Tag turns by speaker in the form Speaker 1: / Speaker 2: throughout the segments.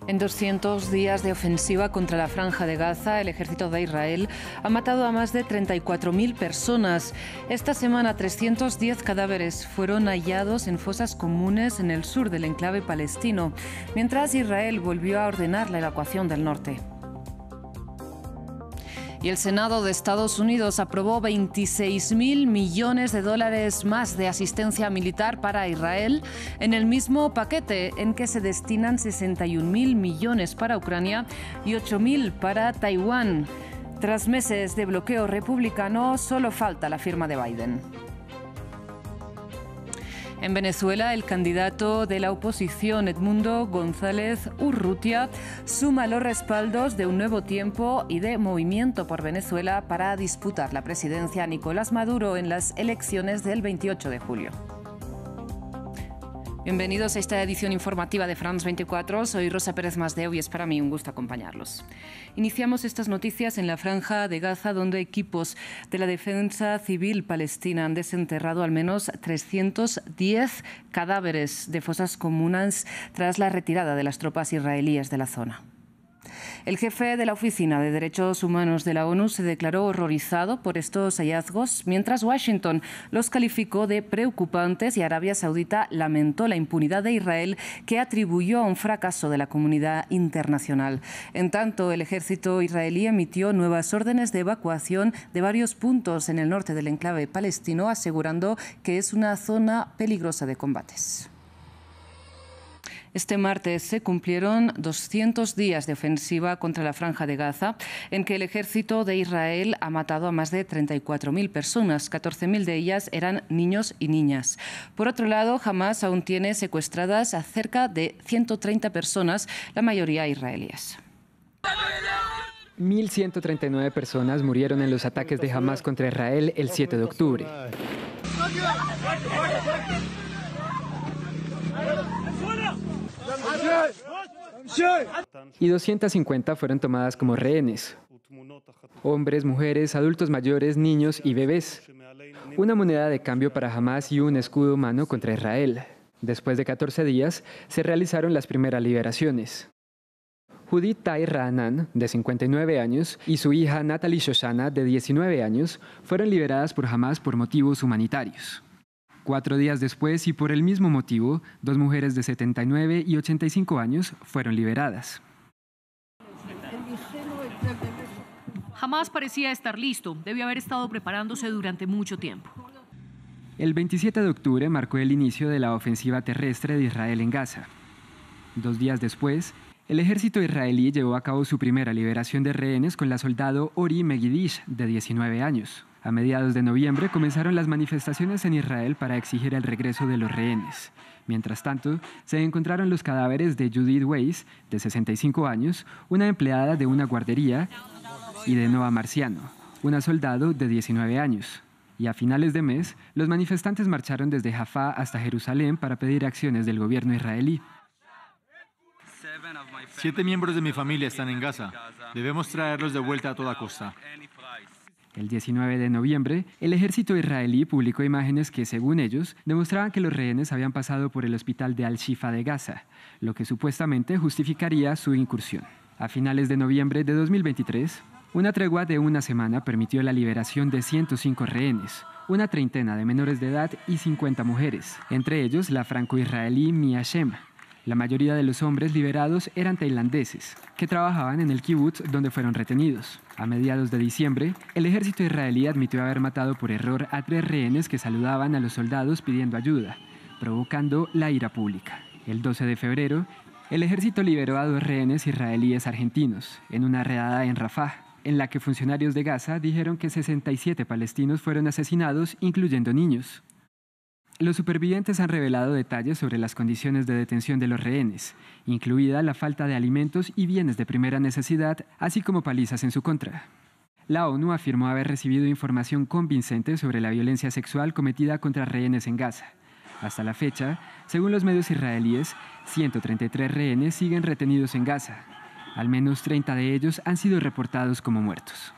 Speaker 1: En 200 días de ofensiva contra la Franja de Gaza, el ejército de Israel ha matado a más de 34.000 personas. Esta semana, 310 cadáveres fueron hallados en fosas comunes en el sur del enclave palestino, mientras Israel volvió a ordenar la evacuación del norte. Y el Senado de Estados Unidos aprobó 26.000 millones de dólares más de asistencia militar para Israel en el mismo paquete en que se destinan 61.000 millones para Ucrania y 8.000 para Taiwán. Tras meses de bloqueo republicano, solo falta la firma de Biden. En Venezuela, el candidato de la oposición, Edmundo González Urrutia, suma los respaldos de Un Nuevo Tiempo y de Movimiento por Venezuela para disputar la presidencia a Nicolás Maduro en las elecciones del 28 de julio. Bienvenidos a esta edición informativa de France 24. Soy Rosa Pérez Masdeu y es para mí un gusto acompañarlos. Iniciamos estas noticias en la Franja de Gaza, donde equipos de la Defensa Civil Palestina han desenterrado al menos 310 cadáveres de fosas comunes tras la retirada de las tropas israelíes de la zona. El jefe de la Oficina de Derechos Humanos de la ONU se declaró horrorizado por estos hallazgos, mientras Washington los calificó de preocupantes y Arabia Saudita lamentó la impunidad de Israel, que atribuyó a un fracaso de la comunidad internacional. En tanto, el ejército israelí emitió nuevas órdenes de evacuación de varios puntos en el norte del enclave palestino, asegurando que es una zona peligrosa de combates. Este martes se cumplieron 200 días de ofensiva contra la Franja de Gaza, en que el ejército de Israel ha matado a más de 34.000 personas. 14.000 de ellas eran niños y niñas. Por otro lado, Hamás aún tiene secuestradas a cerca de 130 personas, la mayoría israelíes.
Speaker 2: 1.139 personas murieron en los ataques de Hamás contra Israel el 7 de octubre. Y 250 fueron tomadas como rehenes. Hombres, mujeres, adultos mayores, niños y bebés. Una moneda de cambio para Hamás y un escudo humano contra Israel. Después de 14 días, se realizaron las primeras liberaciones. Judith Tai Ra'anan, de 59 años, y su hija Natalie Shoshana, de 19 años, fueron liberadas por Hamás por motivos humanitarios. 4 días después, y por el mismo motivo, 2 mujeres de 79 y 85 años fueron liberadas.
Speaker 3: Hamás parecía estar listo. Debió haber estado preparándose durante mucho tiempo.
Speaker 2: El 27 de octubre marcó el inicio de la ofensiva terrestre de Israel en Gaza. 2 días después, el ejército israelí llevó a cabo su primera liberación de rehenes con la soldado Ori Megidish, de 19 años. A mediados de noviembre comenzaron las manifestaciones en Israel para exigir el regreso de los rehenes. Mientras tanto, se encontraron los cadáveres de Judith Weiss, de 65 años, una empleada de una guardería, y de Noa Marciano, una soldado de 19 años. Y a finales de mes, los manifestantes marcharon desde Jaffa hasta Jerusalén para pedir acciones del gobierno israelí.
Speaker 4: 7 miembros de mi familia están en Gaza. Debemos traerlos de vuelta a toda costa.
Speaker 2: El 19 de noviembre, el ejército israelí publicó imágenes que, según ellos, demostraban que los rehenes habían pasado por el hospital de Al-Shifa de Gaza, lo que supuestamente justificaría su incursión. A finales de noviembre de 2023, una tregua de una semana permitió la liberación de 105 rehenes, una treintena de menores de edad y 50 mujeres, entre ellos la franco-israelí Mia Shem. La mayoría de los hombres liberados eran tailandeses, que trabajaban en el kibutz donde fueron retenidos. A mediados de diciembre, el ejército israelí admitió haber matado por error a 3 rehenes que saludaban a los soldados pidiendo ayuda, provocando la ira pública. El 12 de febrero, el ejército liberó a 2 rehenes israelíes argentinos en una redada en Rafah, en la que funcionarios de Gaza dijeron que 67 palestinos fueron asesinados, incluyendo niños. Los supervivientes han revelado detalles sobre las condiciones de detención de los rehenes, incluida la falta de alimentos y bienes de primera necesidad, así como palizas en su contra. La ONU afirmó haber recibido información convincente sobre la violencia sexual cometida contra rehenes en Gaza. Hasta la fecha, según los medios israelíes, 133 rehenes siguen retenidos en Gaza. Al menos 30 de ellos han sido reportados como muertos.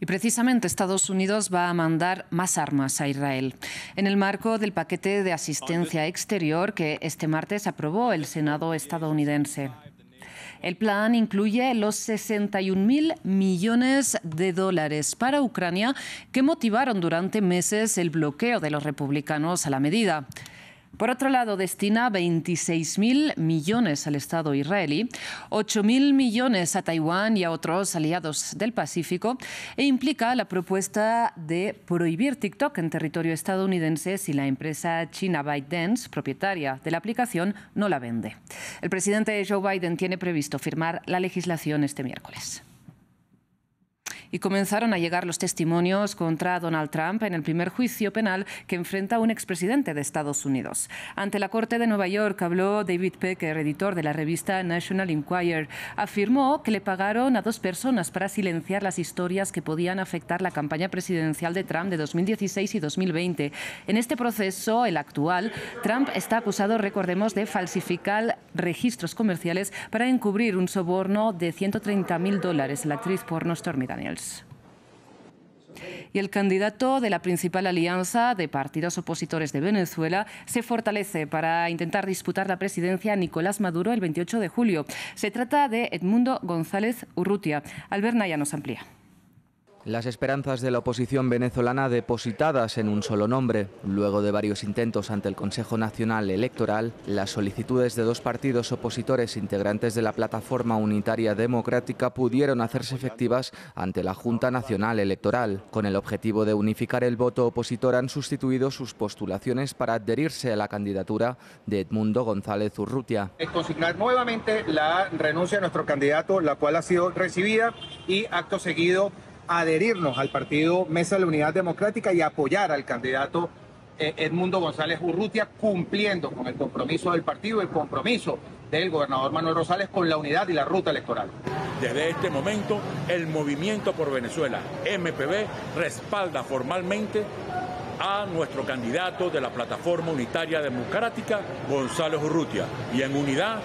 Speaker 1: Y precisamente Estados Unidos va a mandar más armas a Israel. En el marco del paquete de asistencia exterior que este martes aprobó el Senado estadounidense. El plan incluye los 61.000 millones de dólares para Ucrania que motivaron durante meses el bloqueo de los republicanos a la medida. Por otro lado, destina 26.000 millones al Estado israelí, 8.000 millones a Taiwán y a otros aliados del Pacífico e implica la propuesta de prohibir TikTok en territorio estadounidense si la empresa china ByteDance, propietaria de la aplicación, no la vende. El presidente Joe Biden tiene previsto firmar la legislación este miércoles. Y comenzaron a llegar los testimonios contra Donald Trump en el primer juicio penal que enfrenta un expresidente de Estados Unidos. Ante la Corte de Nueva York habló David Pecker, editor de la revista National Enquirer. Afirmó que le pagaron a 2 personas para silenciar las historias que podían afectar la campaña presidencial de Trump de 2016 y 2020. En este proceso, el actual, Trump está acusado, recordemos, de falsificar registros comerciales para encubrir un soborno de $130.000 a la actriz porno Stormy Daniels. Y el candidato de la principal alianza de partidos opositores de Venezuela se fortalece para intentar disputar la presidencia a Nicolás Maduro el 28 de julio. Se trata de Edmundo González Urrutia. Albert Naya nos amplía.
Speaker 5: Las esperanzas de la oposición venezolana depositadas en un solo nombre. Luego de varios intentos ante el Consejo Nacional Electoral, las solicitudes de 2 partidos opositores integrantes de la Plataforma Unitaria Democrática pudieron hacerse efectivas ante la Junta Nacional Electoral. Con el objetivo de unificar el voto opositor han sustituido sus postulaciones para adherirse a la candidatura de Edmundo González Urrutia.
Speaker 6: Es consignar nuevamente la renuncia de nuestro candidato, la cual ha sido recibida, y acto seguido adherirnos al partido Mesa de la Unidad Democrática y apoyar al candidato Edmundo González Urrutia, cumpliendo con el compromiso del partido, el compromiso del gobernador Manuel Rosales con la unidad y la ruta electoral.
Speaker 7: Desde este momento, el Movimiento por Venezuela, MPV, respalda formalmente a nuestro candidato de la Plataforma Unitaria Democrática, González Urrutia, y en unidad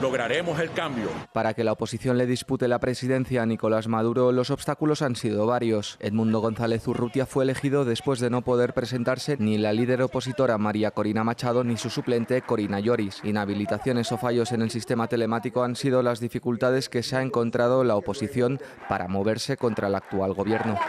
Speaker 7: lograremos el cambio.
Speaker 5: Para que la oposición le dispute la presidencia a Nicolás Maduro, los obstáculos han sido varios. Edmundo González Urrutia fue elegido después de no poder presentarse ni la líder opositora María Corina Machado ni su suplente Corina Lloris. Inhabilitaciones o fallos en el sistema telemático han sido las dificultades que se ha encontrado la oposición para moverse contra el actual gobierno.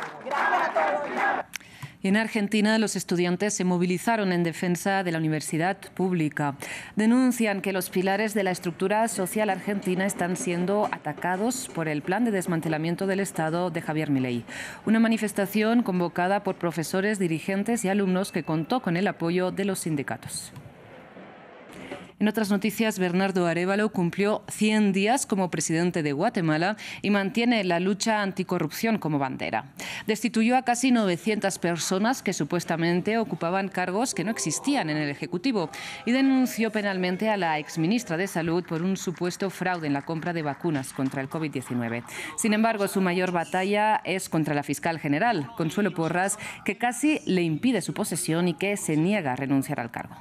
Speaker 1: Y en Argentina, los estudiantes se movilizaron en defensa de la universidad pública. Denuncian que los pilares de la estructura social argentina están siendo atacados por el plan de desmantelamiento del Estado de Javier Milei. Una manifestación convocada por profesores, dirigentes y alumnos que contó con el apoyo de los sindicatos. En otras noticias, Bernardo Arévalo cumplió 100 días como presidente de Guatemala y mantiene la lucha anticorrupción como bandera. Destituyó a casi 900 personas que supuestamente ocupaban cargos que no existían en el Ejecutivo y denunció penalmente a la exministra de Salud por un supuesto fraude en la compra de vacunas contra el COVID-19. Sin embargo, su mayor batalla es contra la fiscal general, Consuelo Porras, que casi le impide su posesión y que se niega a renunciar al cargo.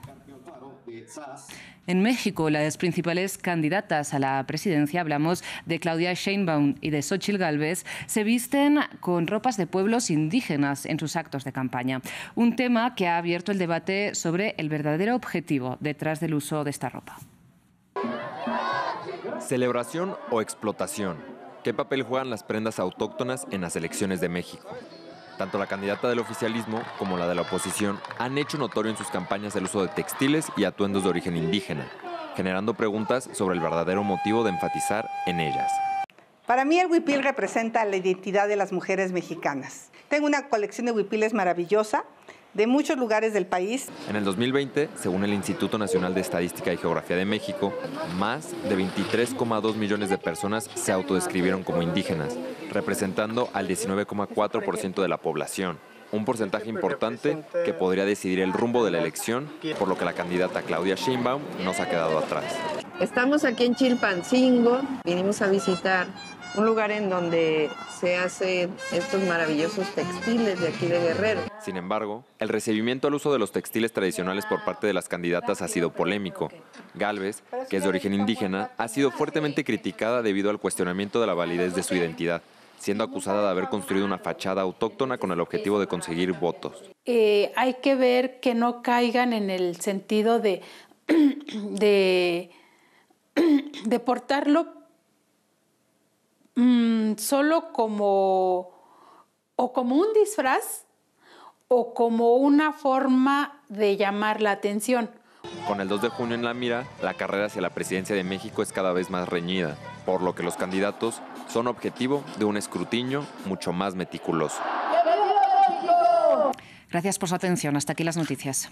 Speaker 1: En México, las principales candidatas a la presidencia, hablamos de Claudia Sheinbaum y de Xóchitl Gálvez, se visten con ropas de pueblos indígenas en sus actos de campaña. Un tema que ha abierto el debate sobre el verdadero objetivo detrás del uso de esta ropa.
Speaker 8: ¿Celebración o explotación? ¿Qué papel juegan las prendas autóctonas en las elecciones de México? Tanto la candidata del oficialismo como la de la oposición han hecho notorio en sus campañas el uso de textiles y atuendos de origen indígena, generando preguntas sobre el verdadero motivo de enfatizar en ellas.
Speaker 9: Para mí el huipil representa la identidad de las mujeres mexicanas. Tengo una colección de huipiles maravillosa de muchos lugares del país.
Speaker 8: En el 2020, según el Instituto Nacional de Estadística y Geografía de México, más de 23,2 millones de personas se autodescribieron como indígenas, representando al 19,4% de la población. Un porcentaje importante que podría decidir el rumbo de la elección, por lo que la candidata Claudia Sheinbaum no se ha quedado atrás.
Speaker 10: Estamos aquí en Chilpancingo, vinimos a visitar un lugar en donde se hacen estos maravillosos textiles de aquí de Guerrero.
Speaker 8: Sin embargo, el recibimiento al uso de los textiles tradicionales por parte de las candidatas ha sido polémico. Gálvez, que es de origen indígena, ha sido fuertemente criticada debido al cuestionamiento de la validez de su identidad, siendo acusada de haber construido una fachada autóctona con el objetivo de conseguir votos.
Speaker 11: Hay que ver que no caigan en el sentido de portarlo solo como un disfraz o como una forma de llamar la atención.
Speaker 8: Con el 2 de junio en la mira, la carrera hacia la presidencia de México es cada vez más reñida, por lo que los candidatos son objetivo de un escrutinio mucho más meticuloso.
Speaker 1: Gracias por su atención. Hasta aquí las noticias.